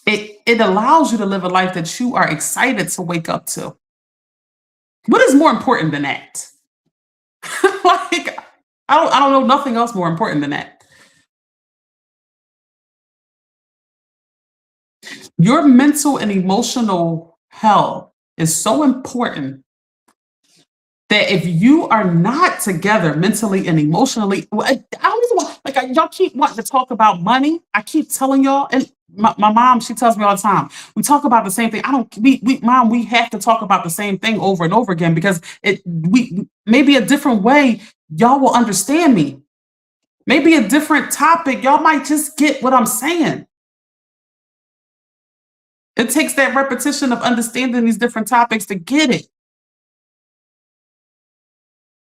It allows you to live a life that you are excited to wake up to. What is more important than that? Like, I don't know nothing else more important than that. Your mental and emotional health is so important that if you are not together mentally and emotionally, I always want, like, y'all keep wanting to talk about money. I keep telling y'all, and my mom, she tells me all the time, we talk about the same thing. I don't, mom, we have to talk about the same thing over and over again because we maybe a different way, y'all will understand me. Maybe a different topic, y'all might just get what I'm saying. It takes that repetition of understanding these different topics to get it.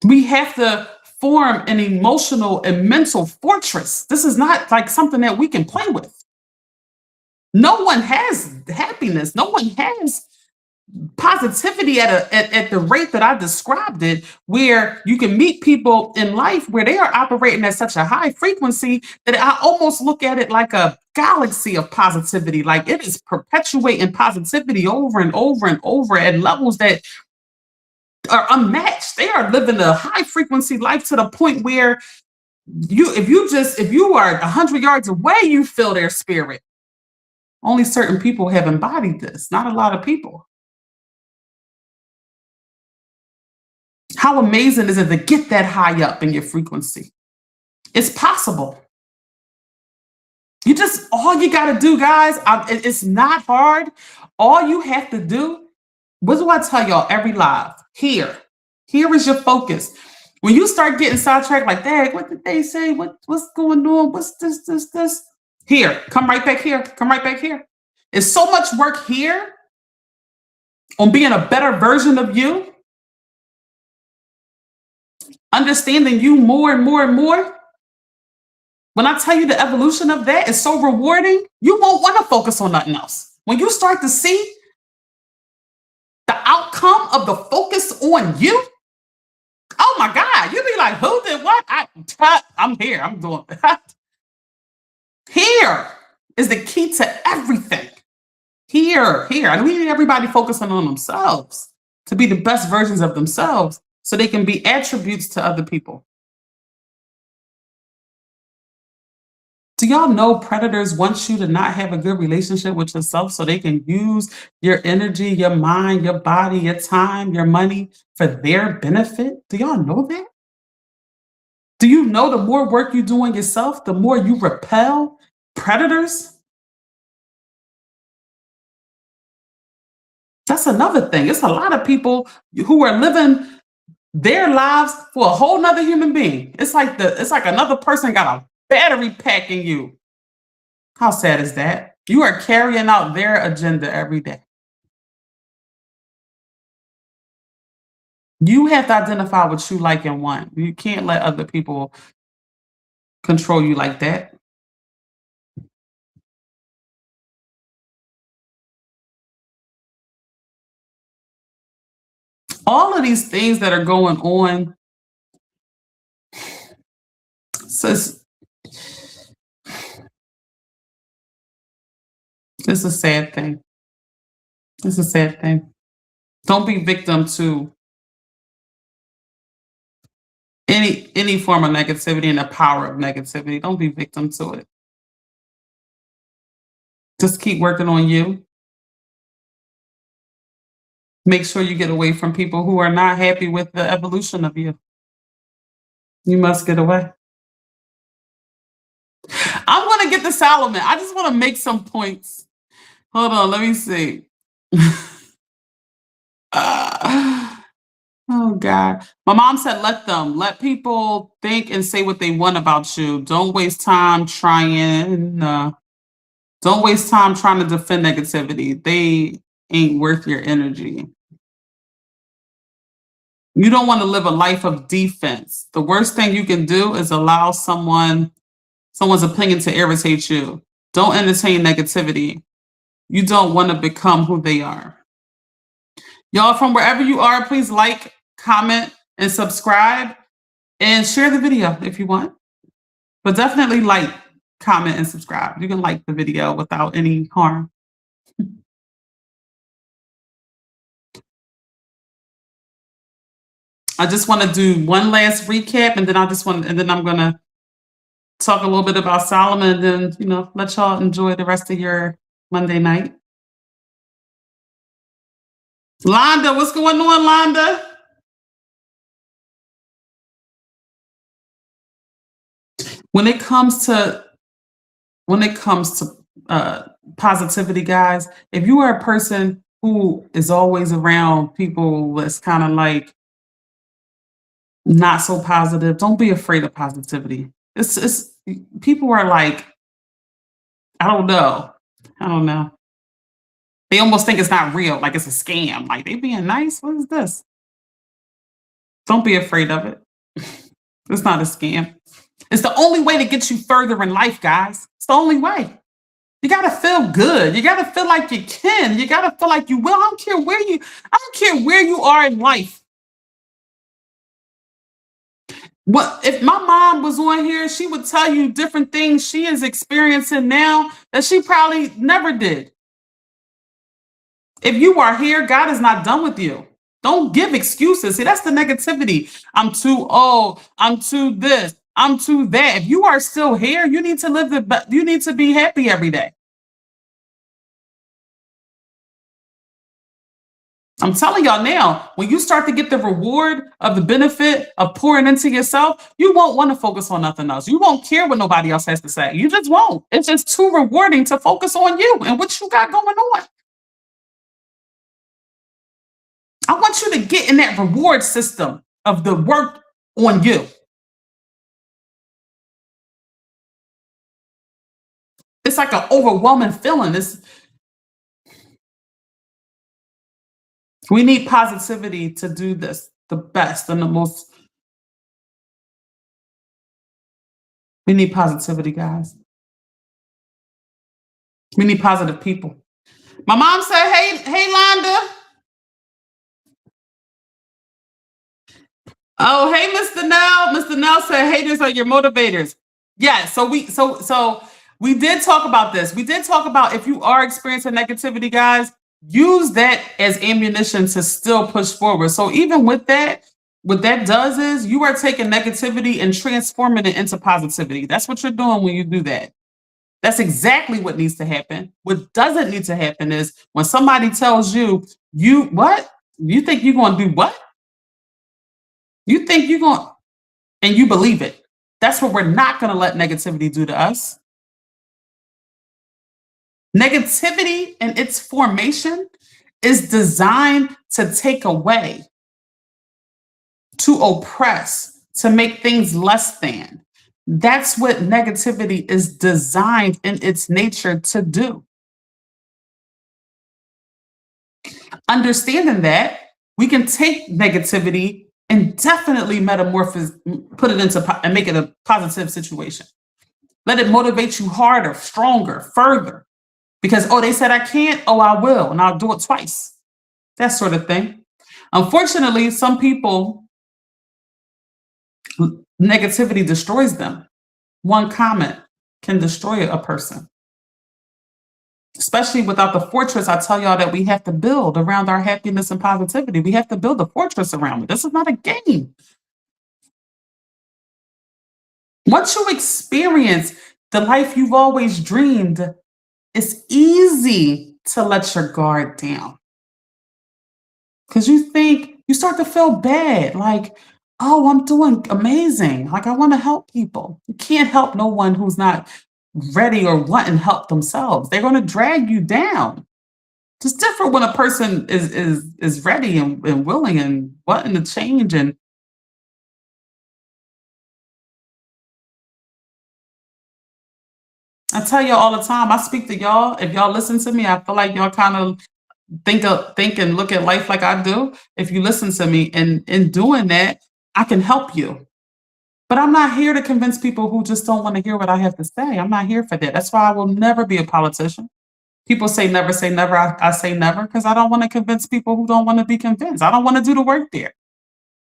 We have to form an emotional and mental fortress. This is not like something that we can play with. No one has happiness. No one has positivity at the rate that I described it, where you can meet people in life where they are operating at such a high frequency that I almost look at it like a galaxy of positivity. Like it is perpetuating positivity over and over and over at levels that are unmatched. They are living a high frequency life to the point where if you are 100 yards away, you feel their spirit. Only certain people have embodied this, not a lot of people. How amazing is it to get that high up in your frequency? It's possible. All you got to do, guys, it's not hard. All you have to do, what do I tell y'all every live? Here is your focus. When you start getting sidetracked like that, what did they say? What's going on? What's this? Here, come right back here. Come right back here. It's so much work here on being a better version of you, understanding you more and more and more. When I tell you the evolution of that is so rewarding, you won't want to focus on nothing else. When you start to see the outcome of the focus on you, oh my God, you'll be like, who did what? I'm here. I'm doing that. Here is the key to everything. Here. And we need everybody focusing on themselves to be the best versions of themselves so they can be attributes to other people. Do y'all know predators want you to not have a good relationship with yourself so they can use your energy, your mind, your body, your time, your money for their benefit? Do y'all know that? Do you know the more work you do on yourself, the more you repel predators? That's another thing. It's a lot of people who are living their lives for a whole nother human being. It's like another person got a battery pack in you. How sad is that? You are carrying out their agenda every day. You have to identify what you like and want. You can't let other people control you like that. All of these things that are going on, it's a sad thing. It's a sad thing. Don't be victim to any form of negativity and the power of negativity. Don't be victim to it. Just keep working on you. Make sure you get away from people who are not happy with the evolution of you. You must get away. I'm going to get to Solomon. I just want to make some points. Hold on, let me see. Oh, God. My mom said, let people think and say what they want about you. Don't waste time don't waste time trying to defend negativity. They ain't worth your energy. You don't want to live a life of defense. The worst thing you can do is allow someone's opinion to irritate you. Don't entertain negativity. You don't want to become who they are. Y'all, from wherever you are, please like, comment, and subscribe, and share the video if you want. But definitely like, comment, and subscribe. You can like the video without any harm. I just want to do one last recap, and then I'm gonna talk a little bit about Solomon, and then let y'all enjoy the rest of your Monday night. Londa, what's going on, Londa? When it comes to positivity, guys, if you are a person who is always around people that's kind of like not so positive, don't be afraid of positivity. It's people are like, I don't know. They almost think it's not real, like it's a scam. Like, they being nice. What is this? Don't be afraid of it. It's not a scam. It's the only way to get you further in life, guys. It's the only way. You gotta feel good. You gotta feel like you can. You gotta feel like you will. I don't care where you are in life. What if my mom was on here, she would tell you different things she is experiencing now that she probably never did. If you are here, God is not done with you. Don't give excuses. See, that's the negativity. I'm too old. I'm too this. I'm too that. If you are still here, you need to you need to be happy every day. I'm telling y'all now, when you start to get the reward of the benefit of pouring into yourself, you won't want to focus on nothing else. You won't care what nobody else has to say. You just won't. It's just too rewarding to focus on you and what you got going on. I want you to get in that reward system of the work on you. It's like an overwhelming feeling. We need positivity to do this the best and the most. We need positivity, guys. We need positive people. My mom said, hey, Londa. Oh, hey, Mr. Nell. Mr. Nell said, haters are your motivators. Yeah, so we did talk about this. We did talk about if you are experiencing negativity, guys, use that as ammunition to still push forward. So even with that, what that does is you are taking negativity and transforming it into positivity. That's what you're doing when you do that. That's exactly what needs to happen. What doesn't need to happen is when somebody tells you, what? You think you're going to do what? You think you're going, and you believe it. That's what we're not going to let negativity do to us. Negativity and its formation is designed to take away, to oppress, to make things less than. That's what negativity is designed in its nature to do. Understanding that, we can take negativity and definitely put it into and make it a positive situation. Let it motivate you harder, stronger, further. Because, they said I can't, I will, and I'll do it twice. That sort of thing. Unfortunately, some people, negativity destroys them. One comment can destroy a person. Especially without the fortress, I tell y'all that we have to build around our happiness and positivity. We have to build a fortress around it. This is not a game. Once you experience the life you've always dreamed, it's easy to let your guard down. Because you start to feel bad. Like, I'm doing amazing. Like, I want to help people. You can't help no one who's not ready or wanting help themselves. They're going to drag you down. It's different when a person is ready and willing and wanting to change. And I tell y'all all the time, I speak to y'all. If y'all listen to me, I feel like y'all kind of think and look at life like I do. If you listen to me, and in doing that, I can help you. But I'm not here to convince people who just don't want to hear what I have to say. I'm not here for that. That's why I will never be a politician. People say never say never. I say never because I don't want to convince people who don't want to be convinced. I don't want to do the work there.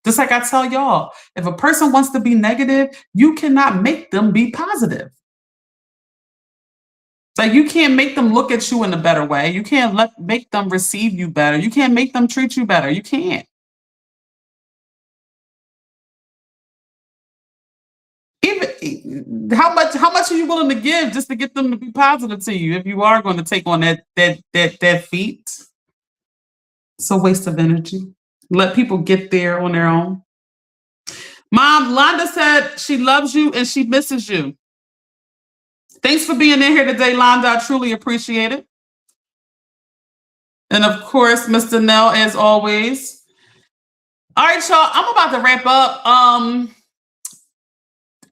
Just like I tell y'all, if a person wants to be negative, you cannot make them be positive. Like you can't make them look at you in a better way. You can't make them receive you better. You can't make them treat you better. You can't. Even how much are you willing to give just to get them to be positive to you if you are going to take on that feat? It's a waste of energy. Let people get there on their own. Mom, Londa said she loves you and she misses you. Thanks for being in here today, Londa. I truly appreciate it. And of course, Mr. Nell, as always. All right, y'all. I'm about to wrap up.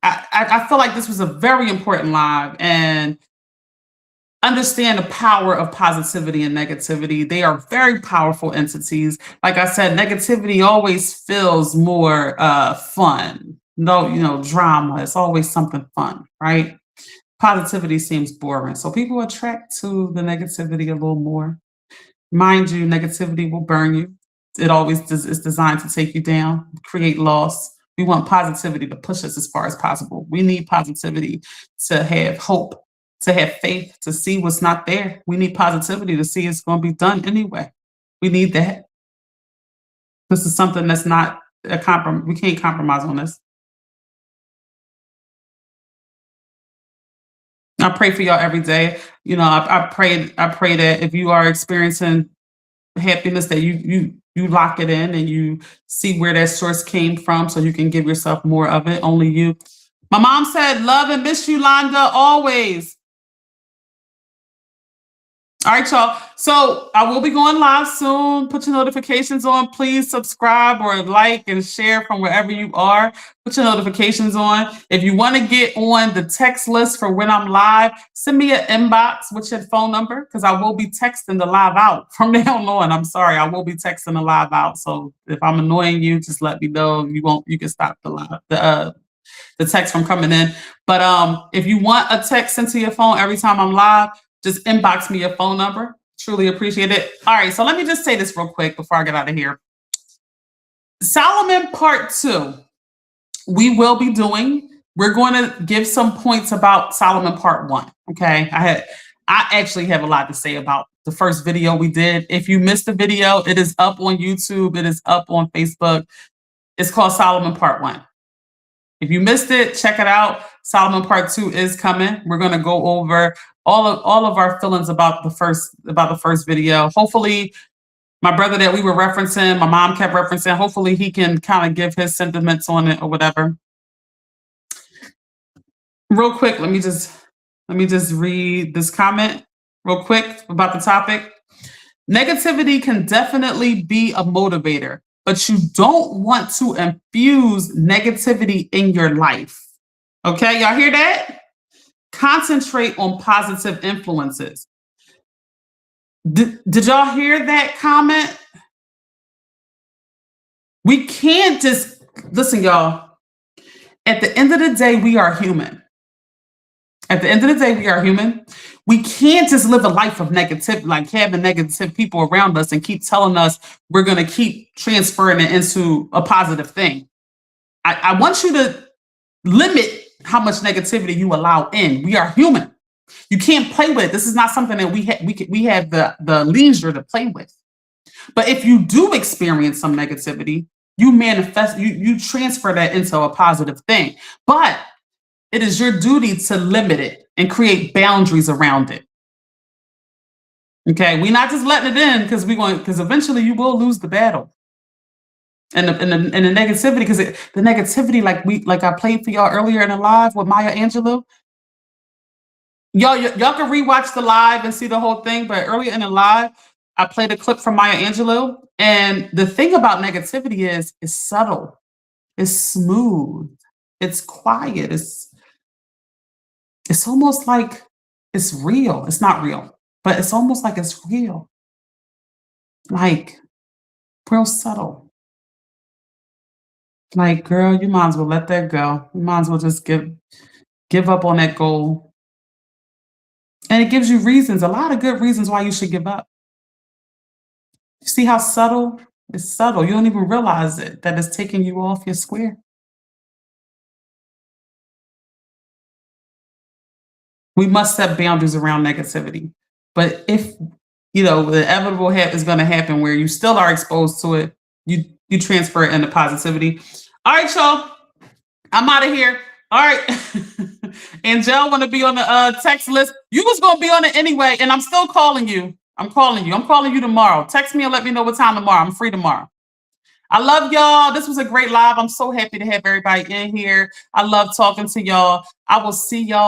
I feel like this was a very important live, and understand the power of positivity and negativity. They are very powerful entities. Like I said, negativity always feels more fun. No, drama. It's always something fun, right? Positivity seems boring. So people attract to the negativity a little more. Mind you, negativity will burn you. It always is designed to take you down, create loss. We want positivity to push us as far as possible. We need positivity to have hope, to have faith, to see what's not there. We need positivity to see it's going to be done anyway. We need that. This is something that's not a compromise. We can't compromise on this. I pray for y'all every day. I pray that if you are experiencing happiness, that you lock it in and you see where that source came from so you can give yourself more of it. Only you. My mom said, love and miss you, Londa, always. All right, y'all. So I will be going live soon. Put your notifications on. Please subscribe or like and share from wherever you are. Put your notifications on. If you want to get on the text list for when I'm live, send me an inbox with your phone number because I will be texting the live out from now on. I'm sorry, I will be texting the live out. So if I'm annoying you, just let me know. You can stop the live, the text from coming in. But if you want a text sent to your phone every time I'm live, just inbox me your phone number. Truly appreciate it. All right, so let me just say this real quick before I get out of here. Solomon Part 2, we will be doing. We're going to give some points about Solomon Part 1, okay? I actually have a lot to say about the first video we did. If you missed the video, it is up on YouTube. It is up on Facebook. It's called Solomon Part 1. If you missed it, check it out. Solomon Part 2 is coming. We're going to go over all of our feelings about the first video. Hopefully, my brother that we were referencing, my mom kept referencing, hopefully he can kind of give his sentiments on it or whatever. Real quick, let me just read this comment real quick about the topic. Negativity can definitely be a motivator, but you don't want to infuse negativity in your life. Okay, y'all hear that? Concentrate on positive influences. Did y'all hear that comment? We can't just, listen, y'all. At the end of the day, we are human. At the end of the day, we are human. We can't just live a life of negativity, like having negative people around us and keep telling us we're going to keep transferring it into a positive thing. I want you to limit how much negativity you allow in. We are human. You can't play with it. This is not something that we have the leisure to play with. But if you do experience some negativity, you manifest, you transfer that into a positive thing. But it is your duty to limit it and create boundaries around it. Okay, we're not just letting it in because eventually you will lose the battle. And the negativity, because the negativity, like I played for y'all earlier in the live with Maya Angelou. Y'all can rewatch the live and see the whole thing, but earlier in the live, I played a clip from Maya Angelou. And the thing about negativity is it's subtle, it's smooth, it's quiet, it's almost like it's real. It's not real, but it's almost like it's real. Like real subtle. Like, girl, you might as well let that go. You might as well just give up on that goal. And it gives you reasons, a lot of good reasons why you should give up. You see how subtle? It's subtle. You don't even realize it that it's taking you off your square. We must set boundaries around negativity. But if the inevitable is going to happen where you still are exposed to it, you transfer it into positivity. All right, y'all. I'm out of here. All right. Angel want to be on the text list. You was going to be on it anyway, and I'm still calling you. I'm calling you tomorrow. Text me and let me know what time tomorrow. I'm free tomorrow. I love y'all. This was a great live. I'm so happy to have everybody in here. I love talking to y'all. I will see y'all